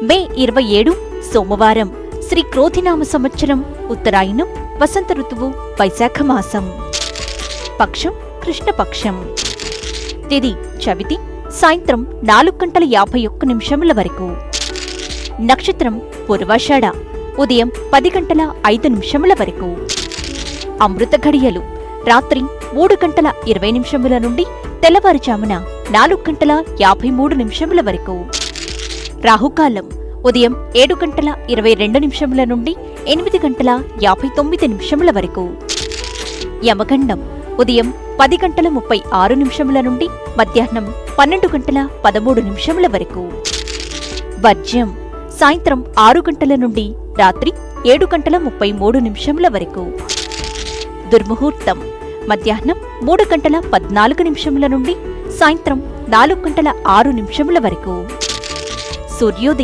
మే 27 సోమవారం. శ్రీ క్రోధినామ సంవత్సరం, ఉత్తరాయణం, వసంత ఋతువు, వైశాఖ మాసం. పక్షం కృష్ణపక్షం. తిథి చవితి, సాయంత్రం 4:51 వరకు. నక్షత్రం పూర్వాషాఢ, ఉదయం 10:05 వరకు. అమృత ఘడియలు రాత్రి 3:20 నుండి తెల్లవారుజామున 4:53 వరకు. రాహుకాలం ఉదయం 7:22 నుండి 8:59 వరకు. యమగండం ఉదయం 10:36 నుండి మధ్యాహ్నం 12:13 వరకు. వర్జ్యం సాయంత్రం 6 గంటల నుండి రాత్రి 7:33 వరకు. దుర్ముహూర్తం మధ్యాహ్నం 3:14 నుండి సాయంత్రం 4:06 వరకు. సూర్యోదయం